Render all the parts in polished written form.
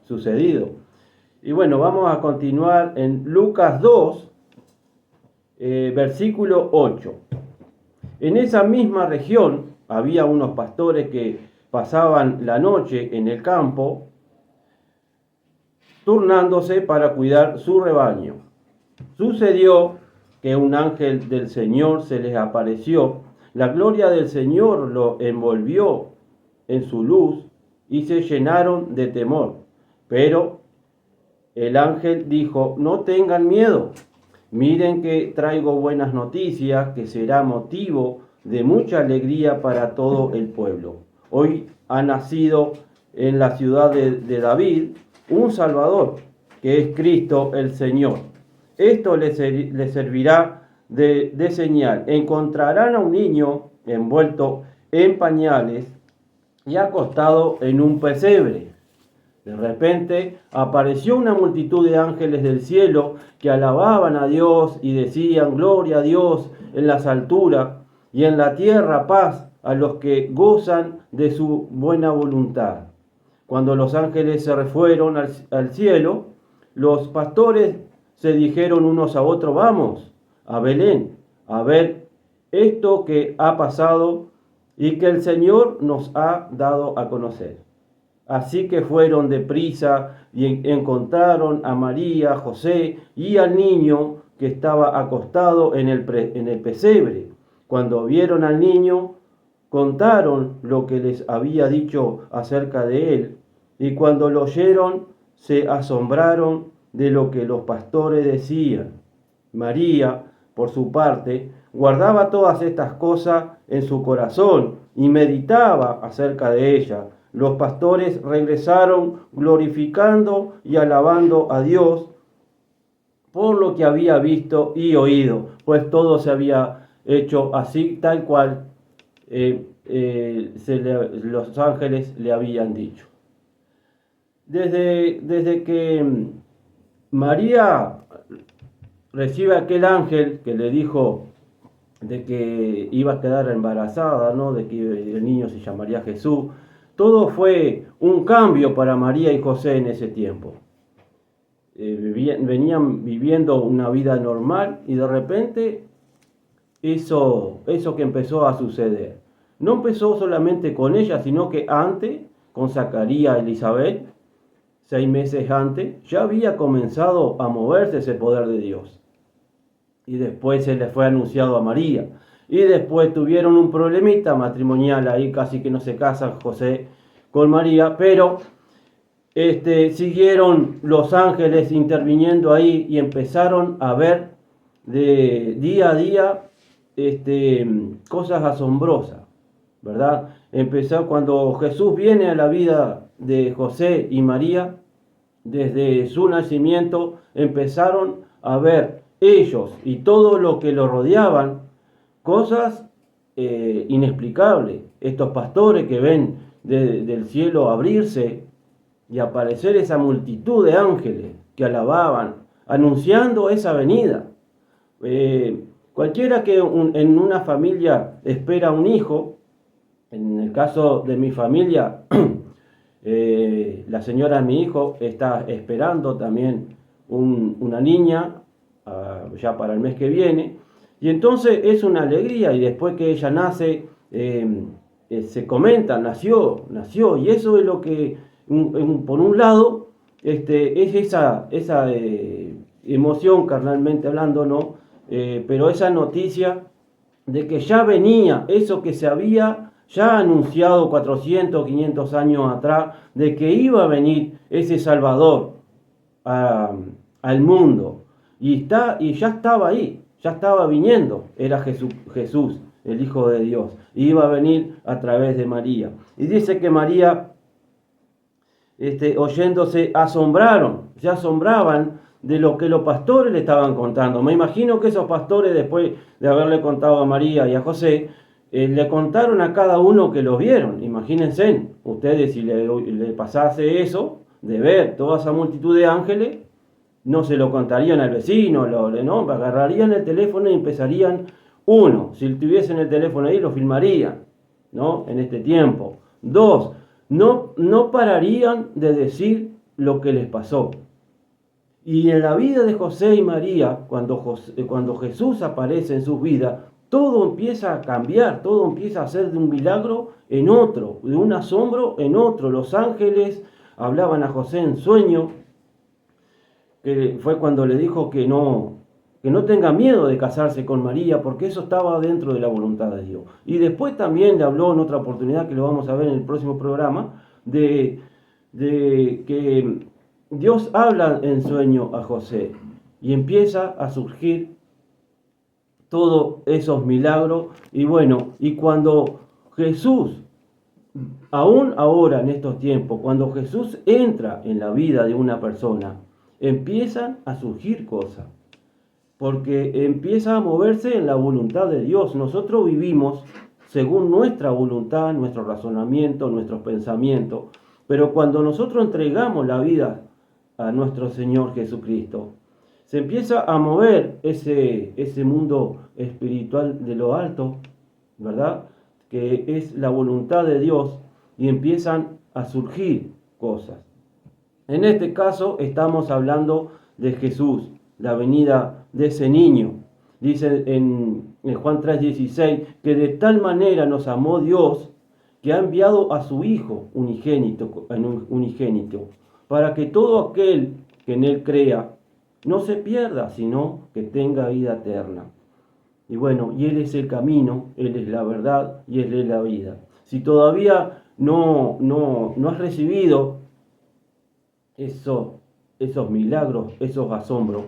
sucedido. Y bueno, vamos a continuar en Lucas 2, versículo 8. En esa misma región había unos pastores que pasaban la noche en el campo, turnándose para cuidar su rebaño. Sucedió que un ángel del Señor se les apareció, la gloria del Señor lo envolvió en su luz y se llenaron de temor. Pero el ángel dijo: no tengan miedo, miren que traigo buenas noticias que será motivo de mucha alegría para todo el pueblo. Hoy ha nacido en la ciudad de David un Salvador, que es Cristo el Señor. Esto les servirá de señal. Encontrarán a un niño envuelto en pañales y acostado en un pesebre. De repente apareció una multitud de ángeles del cielo que alababan a Dios y decían: gloria a Dios en las alturas y en la tierra paz a los que gozan de su buena voluntad. Cuando los ángeles se fueron al cielo, los pastores se dijeron unos a otros: vamos a Belén a ver esto que ha pasado y que el Señor nos ha dado a conocer. Así que fueron deprisa y encontraron a María, José y al niño que estaba acostado en el pesebre. Cuando vieron al niño, contaron lo que les había dicho acerca de él, y cuando lo oyeron, se asombraron de lo que los pastores decían. María, por su parte, guardaba todas estas cosas en su corazón y meditaba acerca de ellas. Los pastores regresaron glorificando y alabando a Dios por lo que había visto y oído, pues todo se había hecho así, tal cual los ángeles le habían dicho. Desde que María recibe aquel ángel que le dijo de que iba a quedar embarazada, ¿no? De que el niño se llamaría Jesús, todo fue un cambio para María y José en ese tiempo. Venían viviendo una vida normal y de repente eso que empezó a suceder. No empezó solamente con ella, sino que antes, con Zacarías y Elizabeth, 6 meses antes, ya había comenzado a moverse ese poder de Dios. Y después se le fue anunciado a María. Y después tuvieron un problemita matrimonial, ahí casi que no se casan José con María, pero siguieron los ángeles interviniendo ahí y empezaron a ver de día a día cosas asombrosas, ¿verdad? Empezó cuando Jesús viene a la vida de José y María, desde su nacimiento empezaron a ver ellos y todo lo que lo rodeaban cosas inexplicables. Estos pastores que ven del cielo abrirse y aparecer esa multitud de ángeles que alababan, anunciando esa venida. Cualquiera que en una familia espera un hijo, en el caso de mi familia, la señora de mi hijo está esperando también una niña ya para el mes que viene, y entonces es una alegría, y después que ella nace, se comenta, nació, y eso es lo que, por un lado, es esa emoción carnalmente hablando, ¿no? Pero esa noticia de que ya venía eso que se había ya anunciado 400, 500 años atrás, de que iba a venir ese Salvador al mundo. Y ya estaba ahí, ya estaba viniendo, era Jesús, el Hijo de Dios, y iba a venir a través de María. Y dice que María, oyéndose, se asombraban de lo que los pastores le estaban contando. Me imagino que esos pastores, después de haberle contado a María y a José, le contaron a cada uno que los vieron. Imagínense, ustedes si le pasase eso, de ver toda esa multitud de ángeles, no se lo contarían al vecino, no, agarrarían el teléfono y empezarían, si tuviesen el teléfono ahí, lo filmarían, ¿no? En este tiempo. 2, no pararían de decir lo que les pasó. Y en la vida de José y María, cuando Jesús aparece en sus vidas, todo empieza a cambiar, todo empieza a ser de un milagro en otro, de un asombro en otro. Los ángeles hablaban a José en sueño, que fue cuando le dijo que no tenga miedo de casarse con María, porque eso estaba dentro de la voluntad de Dios. Y después también le habló en otra oportunidad, que lo vamos a ver en el próximo programa, de que Dios habla en sueño a José y empieza a surgir todos esos milagros. Y bueno, y cuando Jesús, aún ahora en estos tiempos, cuando Jesús entra en la vida de una persona, empiezan a surgir cosas, porque empieza a moverse en la voluntad de Dios. Nosotros vivimos según nuestra voluntad, nuestro razonamiento, nuestros pensamientos, pero cuando nosotros entregamos la vida a nuestro Señor Jesucristo, se empieza a mover ese mundo espiritual de lo alto, ¿verdad? Que es la voluntad de Dios, y empiezan a surgir cosas. En este caso estamos hablando de Jesús, la venida de ese niño. Dice en Juan 3:16 que de tal manera nos amó Dios que ha enviado a su Hijo unigénito, para que todo aquel que en Él crea no se pierda, sino que tenga vida eterna. Y bueno, y Él es el camino, Él es la verdad y Él es la vida. Si todavía no has recibido esos milagros, esos asombros,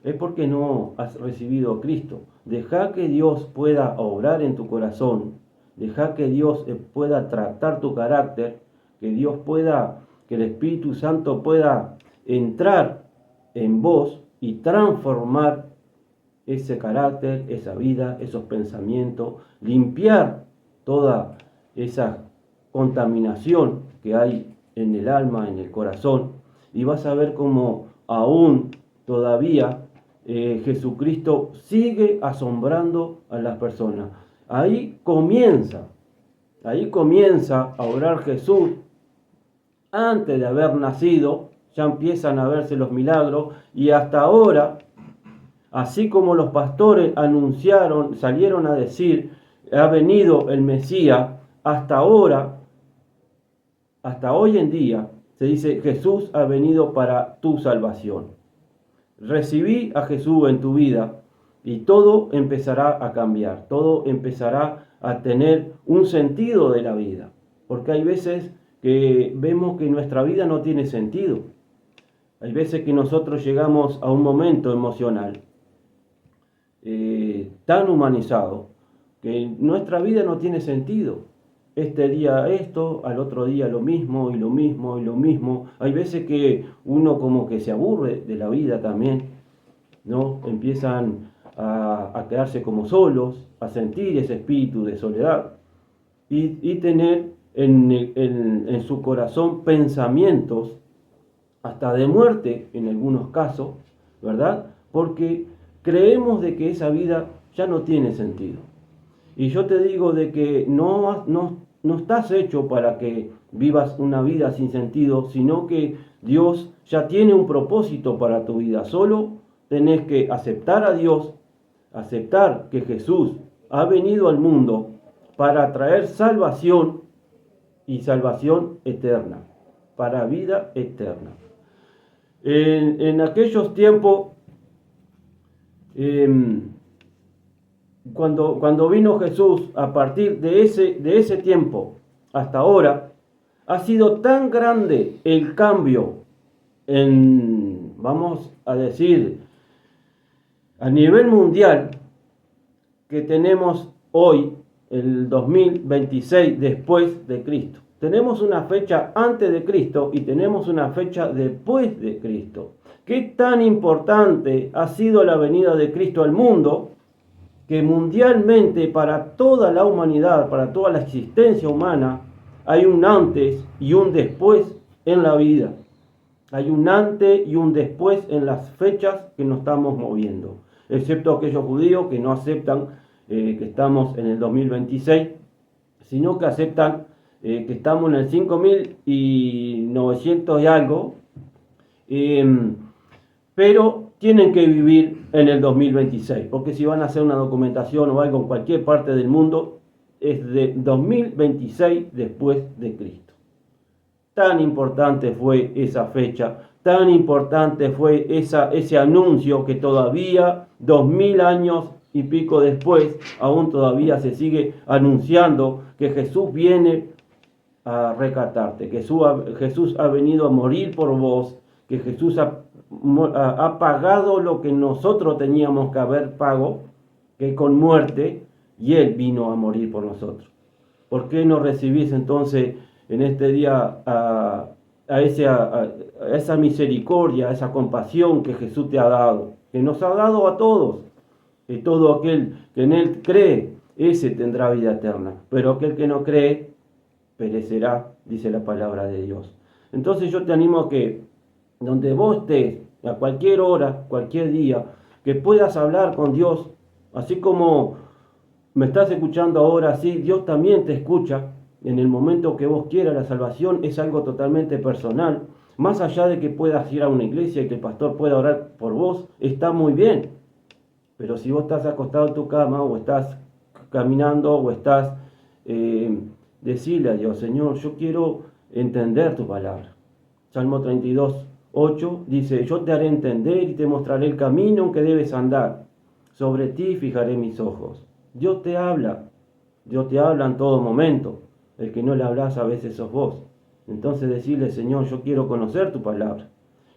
es porque no has recibido a Cristo. Deja que Dios pueda obrar en tu corazón, deja que Dios pueda tratar tu carácter, que el Espíritu Santo pueda entrar en vos y transformar ese carácter, esa vida, esos pensamientos, limpiar toda esa contaminación que hay en el alma, en el corazón, y vas a ver cómo aún todavía Jesucristo sigue asombrando a las personas. Ahí comienza a orar Jesús. Antes de haber nacido, ya empiezan a verse los milagros, y hasta ahora, así como los pastores anunciaron, salieron a decir, ha venido el Mesías, hasta ahora, hasta hoy en día, se dice, Jesús ha venido para tu salvación. Recibí a Jesús en tu vida y todo empezará a cambiar, todo empezará a tener un sentido de la vida. Porque hay veces que vemos que nuestra vida no tiene sentido. Hay veces que nosotros llegamos a un momento emocional tan humanizado que nuestra vida no tiene sentido. Este día esto, al otro día lo mismo y lo mismo y lo mismo. Hay veces que uno como que se aburre de la vida también, ¿no? Empiezan a quedarse como solos, a sentir ese espíritu de soledad y tener en su corazón pensamientos hasta de muerte en algunos casos, ¿verdad? Porque creemos de que esa vida ya no tiene sentido. Y yo te digo de que no estás hecho para que vivas una vida sin sentido, sino que Dios ya tiene un propósito para tu vida. Solo tenés que aceptar a Dios, aceptar que Jesús ha venido al mundo para traer salvación y salvación eterna, para vida eterna. En aquellos tiempos, cuando vino Jesús, a partir de ese tiempo hasta ahora, ha sido tan grande el cambio vamos a decir, a nivel mundial, que tenemos hoy, el 2026 después de Cristo. Tenemos una fecha antes de Cristo y tenemos una fecha después de Cristo. ¿Qué tan importante ha sido la venida de Cristo al mundo? Que mundialmente, para toda la humanidad, para toda la existencia humana, hay un antes y un después en la vida. Hay un antes y un después en las fechas que nos estamos moviendo. Excepto aquellos judíos que no aceptan que estamos en el 2026, sino que aceptan que estamos en el 5.900 y algo, pero tienen que vivir en el 2026, porque si van a hacer una documentación o algo en cualquier parte del mundo, es de 2026 después de Cristo. Tan importante fue esa fecha, tan importante fue ese anuncio que todavía 2000 años y pico después, aún todavía se sigue anunciando que Jesús viene a rescatarte, que Jesús ha venido a morir por vos, que Jesús ha pagado lo que nosotros teníamos que haber pagado, que con muerte, y Él vino a morir por nosotros. ¿Por qué no recibís entonces en este día a esa misericordia, a esa compasión que Jesús te ha dado, que nos ha dado a todos? Que todo aquel que en Él cree, ese tendrá vida eterna, pero aquel que no cree, perecerá, dice la palabra de Dios. Entonces yo te animo a que donde vos estés, a cualquier hora, cualquier día, que puedas hablar con Dios, así como me estás escuchando ahora, así Dios también te escucha en el momento que vos quieras. La salvación es algo totalmente personal. Más allá de que puedas ir a una iglesia y que el pastor pueda orar por vos, está muy bien. Pero si vos estás acostado en tu cama o estás caminando o estás... decirle a Dios, Señor, yo quiero entender tu palabra. Salmo 32, 8 dice, yo te haré entender y te mostraré el camino en que debes andar. Sobre ti fijaré mis ojos. Dios te habla en todo momento. El que no le hablas a veces sos vos. Entonces decirle, Señor, yo quiero conocer tu palabra.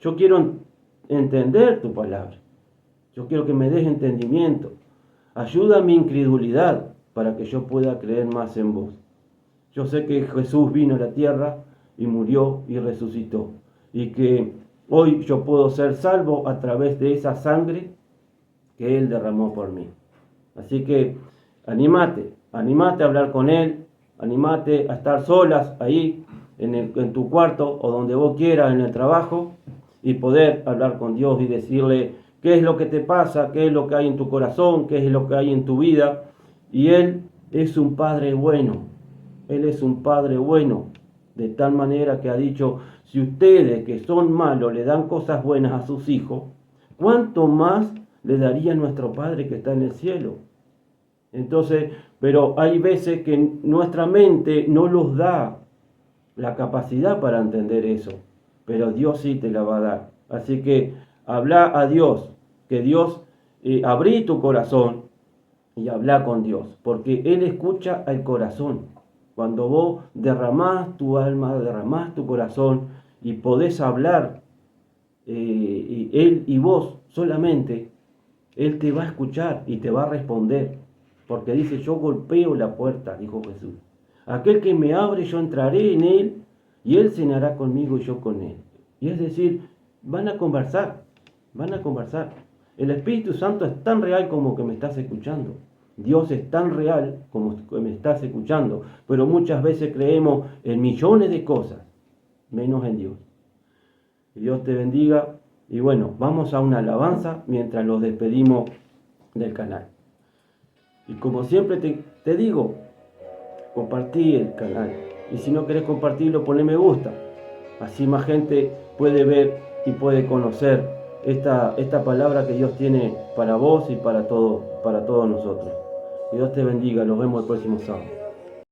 Yo quiero entender tu palabra. Yo quiero que me des entendimiento. Ayuda a mi incredulidad para que yo pueda creer más en vos. Yo sé que Jesús vino a la tierra y murió y resucitó. Y que hoy yo puedo ser salvo a través de esa sangre que Él derramó por mí. Así que anímate a hablar con Él, anímate a estar solas ahí en tu cuarto o donde vos quieras, en el trabajo, y poder hablar con Dios y decirle qué es lo que te pasa, qué es lo que hay en tu corazón, qué es lo que hay en tu vida. Y Él es un Padre bueno. Él es un Padre bueno, de tal manera que ha dicho, si ustedes que son malos le dan cosas buenas a sus hijos, ¿cuánto más le daría nuestro Padre que está en el cielo? Entonces, pero hay veces que nuestra mente no nos da la capacidad para entender eso, pero Dios sí te la va a dar. Así que habla a Dios, que Dios abrí tu corazón y habla con Dios, porque Él escucha al corazón. Cuando vos derramás tu alma, derramás tu corazón y podés hablar, Él y vos solamente, Él te va a escuchar y te va a responder. Porque dice, yo golpeo la puerta, dijo Jesús. Aquel que me abre, yo entraré en Él y Él cenará conmigo y yo con Él. Y es decir, van a conversar. El Espíritu Santo es tan real como que me estás escuchando. Dios es tan real como me estás escuchando, pero muchas veces creemos en millones de cosas, menos en Dios. Que Dios te bendiga y bueno, vamos a una alabanza mientras los despedimos del canal. Y como siempre te digo, compartí el canal. Y si no querés compartirlo, ponle me gusta. Así más gente puede ver y puede conocer esta palabra que Dios tiene para vos y para todos nosotros. Que Dios te bendiga, nos vemos el próximo sábado.